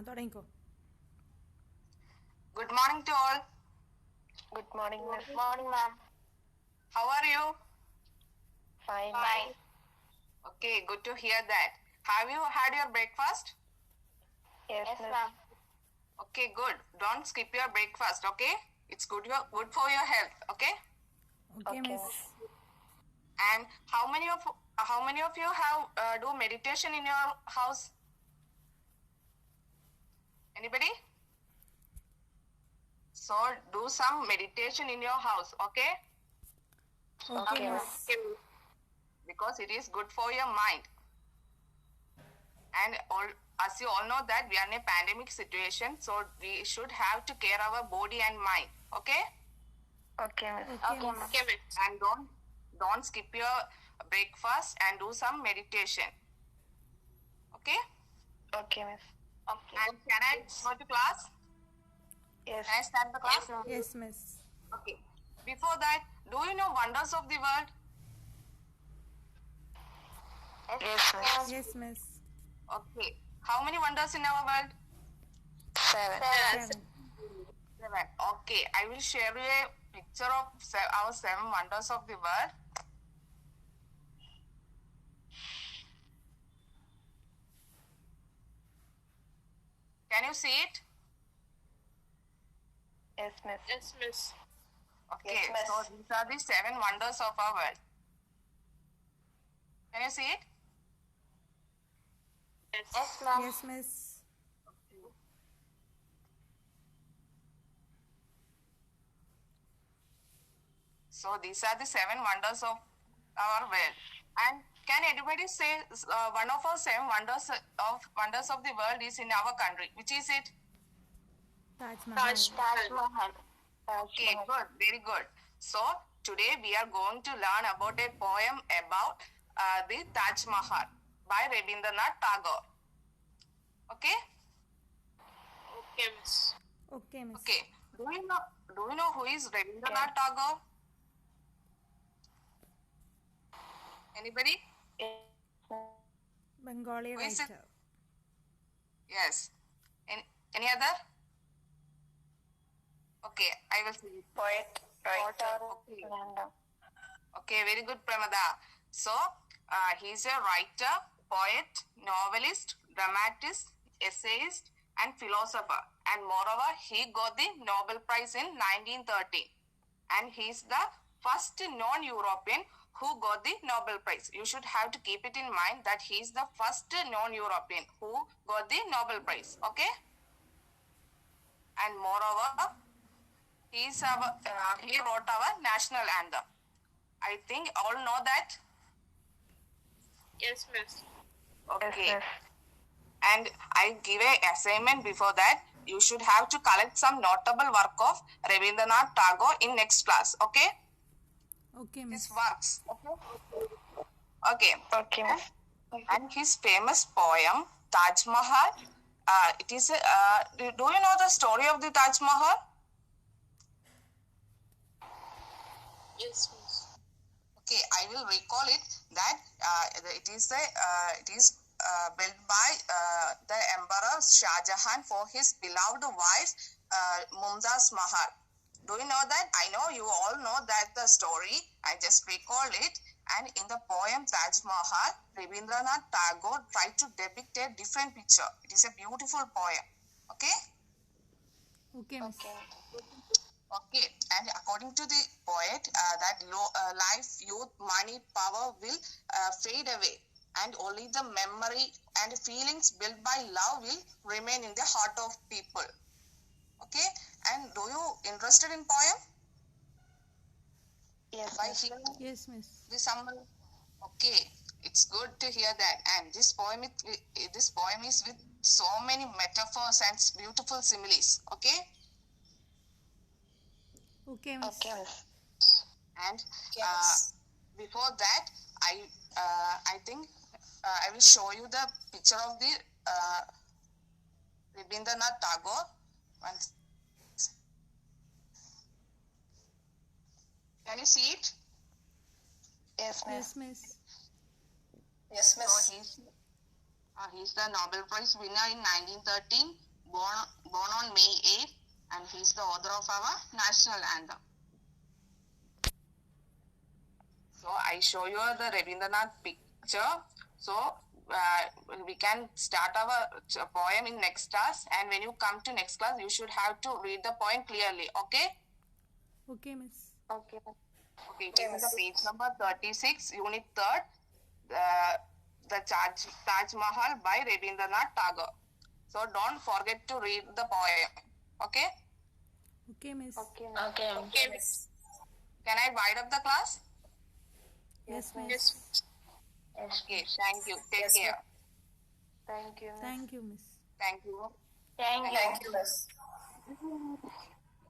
തുടങ്ങിക്കോ. Good morning to all. Good morning, ma'am. Good morning, ma'am. How are you? Fine. Fine. Okay, good to hear that. Have you had your breakfast? Yes, Yes, miss. ma'am. Okay, good. Don't skip your breakfast, okay? It's good for your health, okay? Okay, Okay. miss. And how many of you have do meditation in your house? Anybody? So do some meditation in your house, okay? Okay, Okay, miss. Because it is good for your mind. And as you all know that we are in a pandemic situation, so we should have to care our body and mind, okay? Okay, miss. Okay, miss. Okay, miss. And don't skip your breakfast and do some meditation, okay? Okay, miss. Okay. And can I go to class? Yes. Can I start the class? Yes, miss. Okay. Before that, do you know wonders of the world? Yes, miss. Yes, miss. Okay. How many wonders in our world? 7. 7. 7. Okay. I will share you a picture of our 7 wonders of the world. Can you see it? Yes, miss. Yes, miss. Okay. Yes, miss. So these are the 7 wonders of our world. Can you see it? Yes, ma'am. Yes, miss. So these are the 7 wonders of our world. And can anybody say one of our 7 wonders of the world is in our country? Which is it? Taj Mahal. Taj Mahal. Okay, good, very good. So today we are going to learn about a poem about the Taj Mahal by Rabindranath Tagore. Okay? Okay, miss. Okay, miss. Okay. Do you know who is Rabindranath Tagore? Anybody? Bengali Who is it? writer. Yes. Any other? Okay, I will see. Poet, writer, Okay. and Okay, very good, Pramada. So, he is a writer, poet, novelist, dramatist, essayist, and philosopher. And moreover, he got the Nobel Prize in 1930. And he is the first non-European who got the Nobel Prize. You should have to keep it in mind that he is the first non-European who got the Nobel Prize. Okay? And moreover, he wrote our national anthem. I think all know that. Yes, miss. Okay. Yes, And I give a assignment before that. You should have to collect some notable work of Rabindranath Tagore in next class. Okay? Okay, miss. His works. Okay. Okay, miss. And his famous poem Taj Mahal. It is. Do you know the story of the Taj Mahal? Yes, miss. Okay, I will recall it that it is built by the Emperor Shah Jahan for his beloved wife Mumtaz Mahal. Do you know that? I know you all know that the story. I just recall it. And in the poem Taj Mahal, Rabindranath Tagore tried to depict a different picture. It is a beautiful poem. Okay? Okay, miss. Okay, and according to the poet, that life, youth, money, power will fade away, and only the memory and feelings built by love will remain in the heart of people. Okay, and do you interested in poem? Yes, By miss. hearing Yes, miss. the summary? Okay, it's good to hear that. And this poem is with so many metaphors and beautiful similes. Okay. Okay, miss. Okay, miss. And before that, I think I will show you the picture of the Rabindranath Tagore. Can you see it? Yes, miss. Yes, miss. Yes, miss. He's the Nobel Prize winner in 1913, born on May 8th, and he's the author of our national anthem. So I show you the Rabindranath picture. So we can start our poem in next class, and when you come to next class, you should have to read the poem clearly. Okay? Okay, Miss. Okay. Okay, it is the page number 36, unit 3rd, the Taj Mahal by Rabindranath Tagore. So don't forget to read the poem. Okay? Okay, Miss. Okay. Okay, Miss. Can I wind up the class? Yes, Miss. Yes, Miss. Okay, thank you. Take care. Thank you, miss. Thank you, Miss. Thank you. Thank you, Miss.